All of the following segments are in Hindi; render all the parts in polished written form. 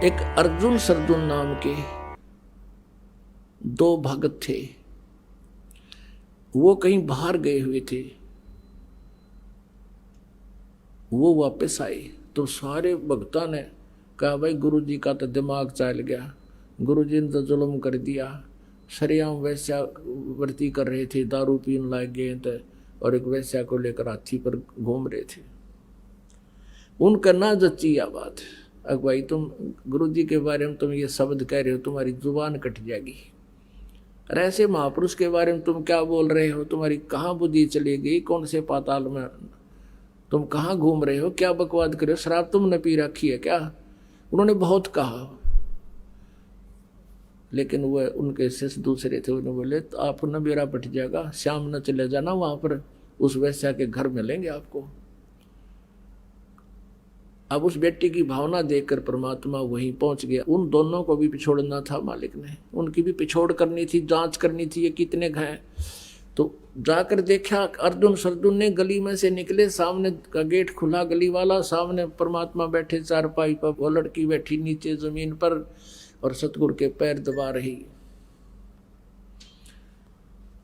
एक अर्जुन सरजुन नाम के दो भगत थे। वो कहीं बाहर गए हुए थे, वो वापस आए तो सारे भक्तों ने कहा भाई गुरुजी का तो दिमाग चल गया, गुरुजी ने तो जुल्म कर दिया, सरेआम वैश्या वर्ती कर रहे थे, दारू पीने लग गए थे और एक वैश्या को लेकर हाथी पर घूम रहे थे। उनका ना जच्ची यह बात, अब भाई तुम गुरुजी के बारे में तुम ये शब्द कह रहे हो, तुम्हारी जुबान कट जाएगी। और ऐसे महापुरुष के बारे में तुम क्या बोल रहे हो, तुम्हारी कहाँ बुद्धि चली गई, कौन से पाताल में तुम कहाँ घूम रहे हो, क्या बकवाद कर रहे हो, शराब तुमने पी रखी है क्या। उन्होंने बहुत कहा, लेकिन वह उनके शिष्य दूसरे थे, उन्होंने बोले तो आपको न बेरा पट जाएगा, शाम न चले जाना, वहां पर उस वैश्या के घर मिलेंगे आपको। अब उस बेटी की भावना देखकर परमात्मा वहीं पहुंच गया। उन दोनों को भी पिछोड़ना था मालिक ने, उनकी भी पिछोड़ करनी थी, जांच करनी थी ये कितने हैं। तो जाकर देखा अर्जुन सरजुन ने गली में से निकले, सामने का गेट खुला गली वाला, सामने परमात्मा बैठे चारपाई पर, वो लड़की बैठी नीचे जमीन पर और सतगुरु के पैर दबा रही।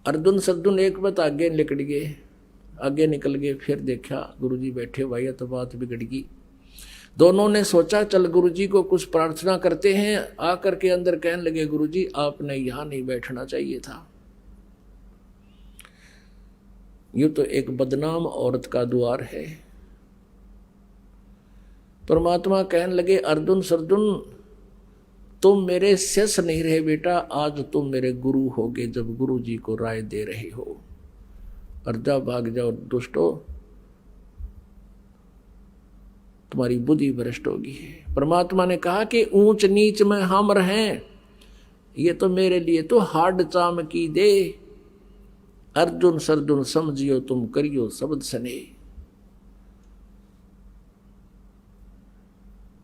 अर्जुन सरजुन एक बात आगे निकल गए, आगे निकल गए, फिर देखा गुरुजी बैठे, भाई तो बात बिगड़ गई। दोनों ने सोचा चल गुरुजी को कुछ प्रार्थना करते हैं, आकर के अंदर कहने लगे गुरुजी आपने यहां नहीं बैठना चाहिए था, यूं तो एक बदनाम औरत का द्वार है। परमात्मा कहने लगे अर्जुन सरजुन तुम मेरे शिष्य नहीं रहे बेटा, आज तुम मेरे गुरु होगे जब गुरु जी को राय दे रहे हो। अर्जा भाग जाओ दुष्टो, तुम्हारी बुद्धि भ्रष्ट होगी। परमात्मा ने कहा कि ऊंच नीच में हम रहें, ये तो मेरे लिए तो हार्ड चाम की दे। अर्जुन सरजुन समझियो तुम करियो शब्द सने,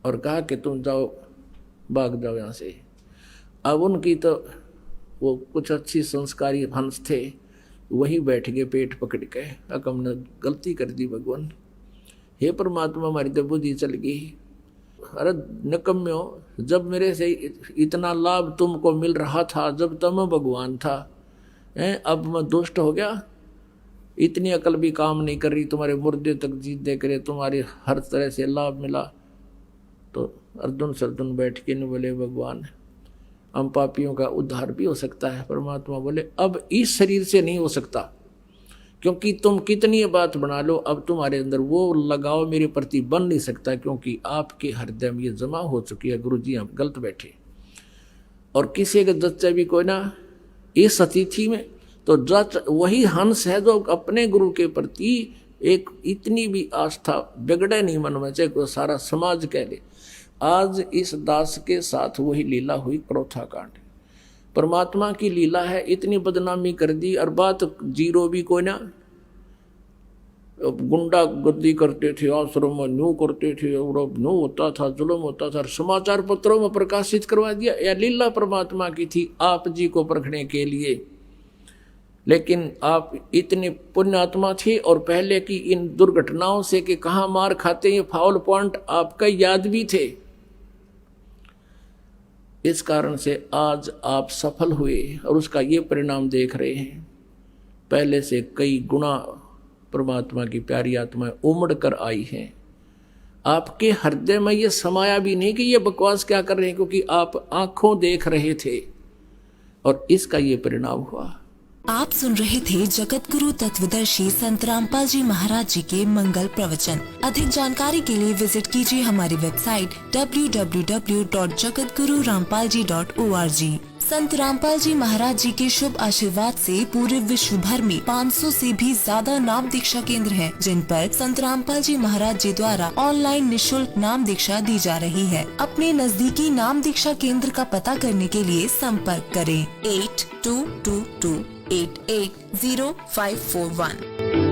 और कहा कि तुम जाओ भाग जाओ यहां से। अब उनकी तो वो कुछ अच्छी संस्कारी हंस थे, वही बैठ गए पेट पकड़ के, अब हमने गलती कर दी भगवान, हे परमात्मा हमारी तो बुद्धि चल गई। अरे निकम्म्यो, जब मेरे से इतना लाभ तुमको मिल रहा था, जब तुम भगवान था, अब मैं दुष्ट हो गया, इतनी अकल भी काम नहीं कर रही, तुम्हारे मुर्दे तक जीत दे करे, तुम्हारे हर तरह से लाभ मिला। तो अर्जुन सरजुन बैठ के नहीं बोले भगवान हम पापियों का उद्धार भी हो सकता है। परमात्मा बोले अब इस शरीर से नहीं हो सकता, क्योंकि तुम कितनी बात बना लो, अब तुम्हारे अंदर वो लगाव मेरे प्रति बन नहीं सकता, क्योंकि आपके हृदय में ये जमा हो चुकी है। गुरु जी हम गलत बैठे, और किसी का जच्चा भी कोई ना इस अतिथि में, तो जच वही हंस है जो अपने गुरु के प्रति एक इतनी भी आस्था बिगड़े नहीं मन में, चाहे कोई सारा समाज कह ले। आज इस दास के साथ वही लीला हुई, क्रोथा कांड। परमात्मा की लीला है, इतनी बदनामी कर दी, और बात जीरो भी कोई ना, गुंडा गर्दी करते थे, आश्रम में न्यू करते थे, और अब न्यू होता था, जुल्म होता था, समाचार पत्रों में प्रकाशित करवा दिया। यह लीला परमात्मा की थी आप जी को परखने के लिए। लेकिन आप इतने पुण्यात्मा थे, और पहले की इन दुर्घटनाओं से कि कहाँ मार खाते, ये फाउल पॉइंट आपका याद भी थे। इस कारण से आज आप सफल हुए और उसका ये परिणाम देख रहे हैं। पहले से कई गुना परमात्मा की प्यारी आत्माएं उमड़ कर आई हैं। आपके हृदय में ये समाया भी नहीं कि ये बकवास क्या कर रहे हैं, क्योंकि आप आंखों देख रहे थे, और इसका ये परिणाम हुआ। आप सुन रहे थे जगत गुरु तत्वदर्शी संत रामपाल जी महाराज जी के मंगल प्रवचन। अधिक जानकारी के लिए विजिट कीजिए हमारी वेबसाइट www.jagatgururampalji.org। संत रामपाल जी महाराज जी के शुभ आशीर्वाद से पूरे विश्व भर में 500 से भी ज्यादा नाम दीक्षा केंद्र हैं, जिन पर संत रामपाल जी महाराज जी द्वारा ऑनलाइन निशुल्क नाम दीक्षा दी जा रही है। अपने नजदीकी नाम दीक्षा केंद्र का पता करने के लिए संपर्क करें 8222880541।